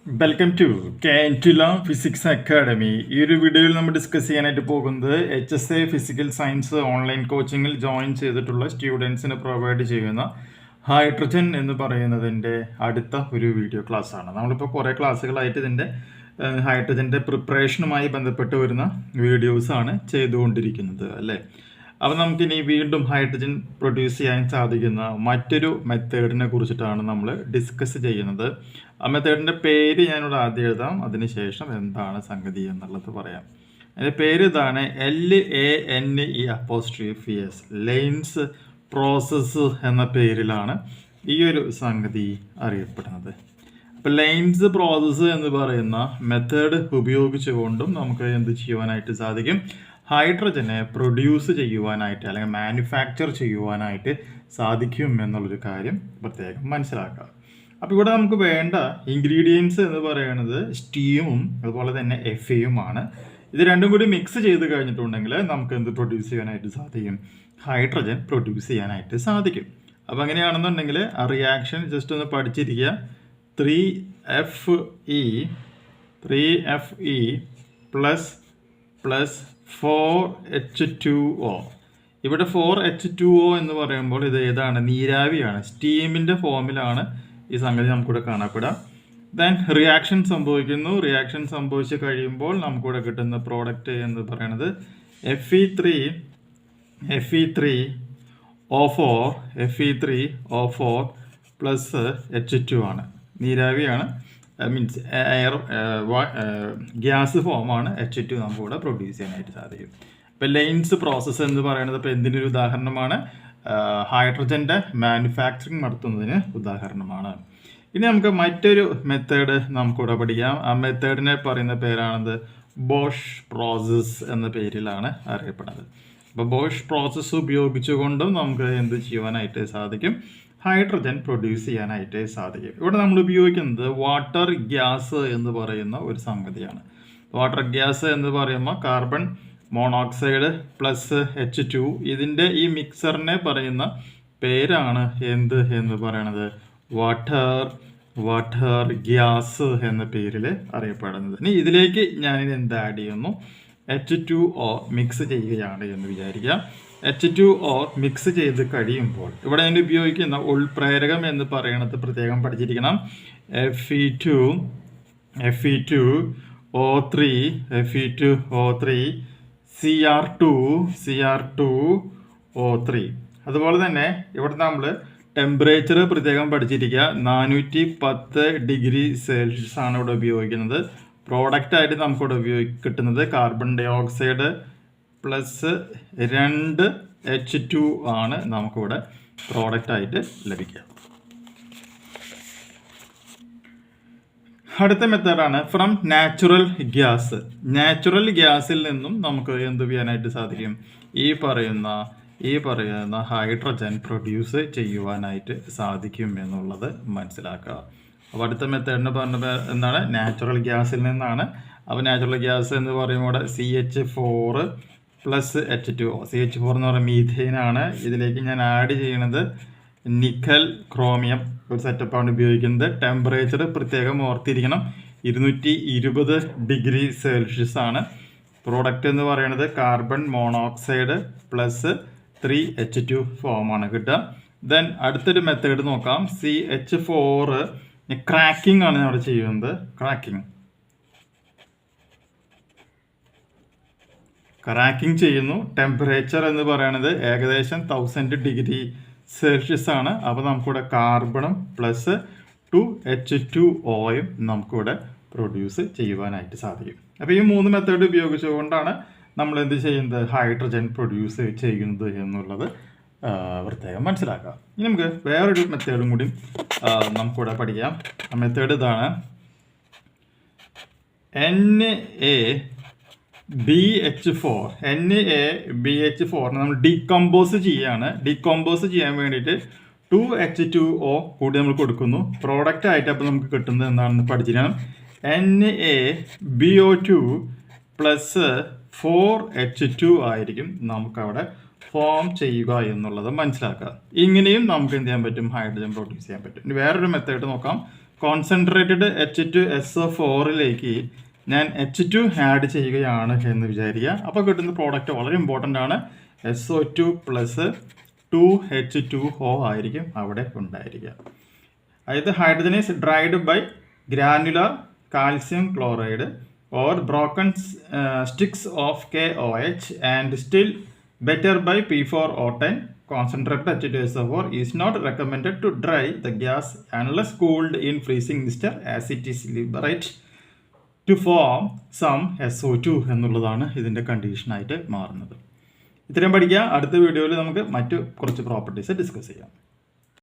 Welcome to കാൻറ്റുല physics academy. ഈ ഒരു വീഡിയോയിൽ നമ്മൾ ഡിസ്കസ് ചെയ്യാനായിട്ട് പോകുന്നത് HSA ഫിസിക്കൽ സയൻസ് ഓൺലൈൻ കോച്ചിങ്ങിൽ ജോയിൻ ചെയ്തിട്ടുള്ള സ്റ്റുഡൻസിന് പ്രൊവൈഡ് ചെയ്യുന്ന ഹൈഡ്രജൻ എന്ന് പറയുന്നതിൻ്റെ അടുത്ത ഒരു വീഡിയോ ക്ലാസ്സാണ്. നമ്മളിപ്പോൾ കുറേ ക്ലാസ്സുകളായിട്ട് ഇതിൻ്റെ ഹൈഡ്രജൻ്റെ പ്രിപ്പറേഷനുമായി ബന്ധപ്പെട്ട് വരുന്ന വീഡിയോസാണ് ചെയ്തുകൊണ്ടിരിക്കുന്നത് അല്ലേ. അപ്പോൾ നമുക്കിനി വീണ്ടും ഹൈഡ്രജൻ പ്രൊഡ്യൂസ് ചെയ്യാൻ സാധിക്കുന്ന മറ്റൊരു മെത്തേഡിനെ കുറിച്ചിട്ടാണ് നമ്മൾ ഡിസ്കസ് ചെയ്യുന്നത്. ആ മെത്തേഡിൻ്റെ പേര് ഞാനിവിടെ ആദ്യം എഴുതാം, അതിനുശേഷം എന്താണ് സംഗതി എന്നുള്ളത് പറയാം. അതിൻ്റെ പേര് ഇതാണ് LANE', ലൈൻസ് പ്രോസസ്സ് എന്ന പേരിലാണ് ഈ ഒരു സംഗതി അറിയപ്പെടുന്നത്. അപ്പോൾ ലൈൻസ് പ്രോസസ്സ് എന്ന് പറയുന്ന മെത്തേഡ് ഉപയോഗിച്ചുകൊണ്ടും നമുക്ക് എന്ത് ചെയ്യുവാനായിട്ട് സാധിക്കും? ഹൈഡ്രജനെ പ്രൊഡ്യൂസ് ചെയ്യുവാനായിട്ട് അല്ലെങ്കിൽ മാനുഫാക്ചർ ചെയ്യുവാനായിട്ട് സാധിക്കും എന്നുള്ളൊരു കാര്യം പ്രത്യേകം മനസ്സിലാക്കുക. അപ്പോൾ ഇവിടെ നമുക്ക് വേണ്ട ഇൻഗ്രീഡിയൻസ് എന്ന് പറയുന്നത് സ്റ്റീമും അതുപോലെ തന്നെ FAയുമാണ്. ഇത് രണ്ടും കൂടി മിക്സ് ചെയ്ത് കഴിഞ്ഞിട്ടുണ്ടെങ്കിൽ നമുക്ക് എന്ത് പ്രൊഡ്യൂസ് ചെയ്യാനായിട്ട് സാധിക്കും? ഹൈഡ്രജൻ പ്രൊഡ്യൂസ് ചെയ്യാനായിട്ട് സാധിക്കും. അപ്പോൾ അങ്ങനെയാണെന്നുണ്ടെങ്കിൽ ആ റിയാക്ഷൻ ജസ്റ്റ് ഒന്ന് പഠിച്ചിരിക്കുക. 3Fe plus 4H2O. ഇവിടെ 4H2O എന്ന് പറയുമ്പോൾ ഇത് ഏതാണ്? നീരാവിയാണ്. സ്റ്റീമിൻ്റെ ഫോമിലാണ് ഈ സംഗതി നമുക്കിവിടെ കാണപ്പെടാം. ദെൻ റിയാക്ഷൻ സംഭവിക്കുന്നു. റിയാക്ഷൻ സംഭവിച്ച് കഴിയുമ്പോൾ നമുക്കിവിടെ കിട്ടുന്ന പ്രോഡക്റ്റ് എന്ന് പറയുന്നത് Fe3O4 പ്ലസ് H2 ആണ്. നീരാവിയാണ്, മീൻസ് എയർ ഗ്യാസ് ഫോമാണ്. H2 നമുക്കിവിടെ പ്രൊഡ്യൂസ് ചെയ്യാനായിട്ട് സാധിക്കും. ഇപ്പോൾ ലൈൻസ് പ്രോസസ്സ് എന്ന് പറയുന്നത് ഇപ്പോൾ എന്തിനൊരു ഉദാഹരണമാണ്? ഹൈഡ്രജൻ്റെ മാനുഫാക്ചറിങ് നടത്തുന്നതിന് ഉദാഹരണമാണ്. ഇനി നമുക്ക് മറ്റൊരു മെത്തേഡ് നമുക്കിവിടെ പഠിക്കാം. ആ മെത്തേഡിനെ പറയുന്ന പേരാണത് ബോഷ് പ്രോസസ്സ് എന്ന പേരിലാണ് അറിയപ്പെടുന്നത്. അപ്പോൾ ബോഷ് പ്രോസസ്സ് ഉപയോഗിച്ചുകൊണ്ടും നമുക്ക് എന്ത് ചെയ്യുവാനായിട്ട് സാധിക്കും? ഹൈഡ്രജൻ പ്രൊഡ്യൂസ് ചെയ്യാനായിട്ട് സാധിക്കും. ഇവിടെ നമ്മൾ ഉപയോഗിക്കുന്നത് വാട്ടർ ഗ്യാസ് എന്ന് പറയുന്ന ഒരു സംഗതിയാണ്. വാട്ടർ ഗ്യാസ് എന്ന് പറയുമ്പോൾ കാർബൺ മോണോക്സൈഡ് പ്ലസ് H2, ഇതിൻ്റെ ഈ മിക്സറിനെ പറയുന്ന പേരാണ് എന്ത് എന്ന് പറയണത്? വാട്ടർ ഗ്യാസ് എന്ന പേരിൽ അറിയപ്പെടുന്നത്. ഇനി ഇതിലേക്ക് ഞാനിത് എന്ത് ആഡ് ചെയ്യുന്നു? H2O മിക്സ് ചെയ്യുകയാണ് എന്ന് വിചാരിക്കുക. H2O മിക്സ് ചെയ്ത് കഴിയുമ്പോൾ ഇവിടെ ഞാൻ ഉപയോഗിക്കുന്ന ഉൾപ്രേരകം എന്ന് പറയുന്നത് പ്രത്യേകം പഠിച്ചിരിക്കണം. Fe2O3 Cr2O3. അതുപോലെ തന്നെ ഇവിടെ നമ്മൾ ടെമ്പറേച്ചർ പ്രത്യേകം പഠിച്ചിരിക്കുക. 410 ഡിഗ്രി സെൽഷ്യസ് ആണ് ഇവിടെ ഉപയോഗിക്കുന്നത്. പ്രോഡക്റ്റായിട്ട് നമുക്കിവിടെ കിട്ടുന്നത് carbon dye oxide plus 2 H2 ആണ് നമുക്കിവിടെ പ്രോഡക്റ്റായിട്ട് ലഭിക്കുക. അടുത്ത മെത്തേഡാണ് ഫ്രം നാച്ചുറൽ ഗ്യാസ്. നാച്ചുറൽ ഗ്യാസിൽ നിന്നും നമുക്ക് എന്ത് ചെയ്യാനായിട്ട് സാധിക്കും? ഈ പറയുന്ന ഹൈഡ്രജൻ പ്രൊഡ്യൂസ് ചെയ്യുവാനായിട്ട് സാധിക്കും എന്നുള്ളത് മനസ്സിലാക്കുക. അപ്പോൾ അടുത്ത മെത്തേഡിന് പറഞ്ഞ എന്താണ്? നാച്ചുറൽ ഗ്യാസിൽ നിന്നാണ്. അപ്പോൾ നാച്ചുറൽ ഗ്യാസ് എന്ന് പറയുമ്പോൾ CH4 പ്ലസ് H2O. CH4 എന്ന് പറയുന്നത് മീഥേനാണ്. ഇതിലേക്ക് ഞാൻ ആഡ് ചെയ്യണത് നിക്കൽ ക്രോമിയം ഒരു സെറ്റപ്പാണ് ഉപയോഗിക്കുന്നത്. ടെമ്പറേച്ചർ പ്രത്യേകം ഓർത്തിരിക്കണം, 220 ഡിഗ്രി സെൽഷ്യസ് ആണ്. പ്രോഡക്റ്റ് എന്ന് പറയുന്നത് കാർബൺ മോണോക്സൈഡ് പ്ലസ് 3H2 ഫോമാണ് കിട്ടുക. ദെൻ അടുത്തൊരു മെത്തേഡ് നോക്കാം. CH4 ക്രാക്കിംഗ് ആണ് അവിടെ ചെയ്യുന്നത്. ക്രാക്കിംഗ് ചെയ്യുന്നു. ടെമ്പറേച്ചർ എന്ന് പറയുന്നത് ഏകദേശം 1000 ഡിഗ്രി സെൽഷ്യസ് ആണ്. അപ്പോൾ നമുക്കിവിടെ കാർബണും പ്ലസ് 2H2Oയും നമുക്കിവിടെ പ്രൊഡ്യൂസ് ചെയ്യുവാനായിട്ട് സാധിക്കും. അപ്പോൾ ഈ 3 മെത്തേഡ് ഉപയോഗിച്ചുകൊണ്ടാണ് നമ്മൾ എന്ത് ചെയ്യുന്നത്? ഹൈഡ്രജൻ പ്രൊഡ്യൂസ് ചെയ്യുന്നത് എന്നുള്ളത് പ്രത്യേകം മനസ്സിലാക്കുക. ഇനി നമുക്ക് വേറൊരു മെത്തേഡും കൂടി നമുക്കിവിടെ പഠിക്കാം. ആ മെത്തേഡ് ഇതാണ്. NaBH4 നമ്മൾ ഡീകമ്പോസ് ചെയ്യാണ്. ഡീകമ്പോസ് ചെയ്യാൻ വേണ്ടിയിട്ട് 2H2O കൂടി നമ്മൾ കൊടുക്കുന്നു പ്രോഡക്റ്റ് ആയിട്ട്. അപ്പോൾ നമുക്ക് കിട്ടുന്നത് എന്താണെന്ന് പഠിച്ചിരിക്കണം. NaBO2 പ്ലസ് 4H2 ആയിരിക്കും നമുക്കവിടെ ഫോം ചെയ്യുക എന്നുള്ളത് മനസ്സിലാക്കുക. ഇങ്ങനെയും നമുക്ക് എന്ത് ചെയ്യാൻ പറ്റും? ഹൈഡ്രജൻ പ്രൊഡ്യൂസ് ചെയ്യാൻ പറ്റും. ഇനി വേറൊരു മെത്തേഡ് നോക്കാം. കോൺസെൻട്രേറ്റഡ് H2SO4ലേക്ക് ഞാൻ H2 ആഡ് ചെയ്യുകയാണ് എന്ന് വിചാരിക്കുക. അപ്പോൾ കിട്ടുന്ന പ്രോഡക്റ്റ് വളരെ ഇമ്പോർട്ടൻ്റ് ആണ്. SO2 പ്ലസ് 2H2O ആയിരിക്കും അവിടെ ഉണ്ടായിരിക്കുക. അതായത് hydrogen is dried by granular calcium chloride or broken sticks of KOH and still better by P4O10. Concentrated H2SO4 is not recommended to dry the gas unless cooled in freezing mixture as it is liberate to form some SO2 എന്നുള്ളതാണ് ഇതിൻ്റെ കണ്ടീഷനായിട്ട് മാറുന്നത്. ഇത്രയും പഠിക്കുക. അടുത്ത വീഡിയോയിൽ നമുക്ക് മറ്റു കുറച്ച് പ്രോപ്പർട്ടീസ് ഡിസ്കസ് ചെയ്യാം.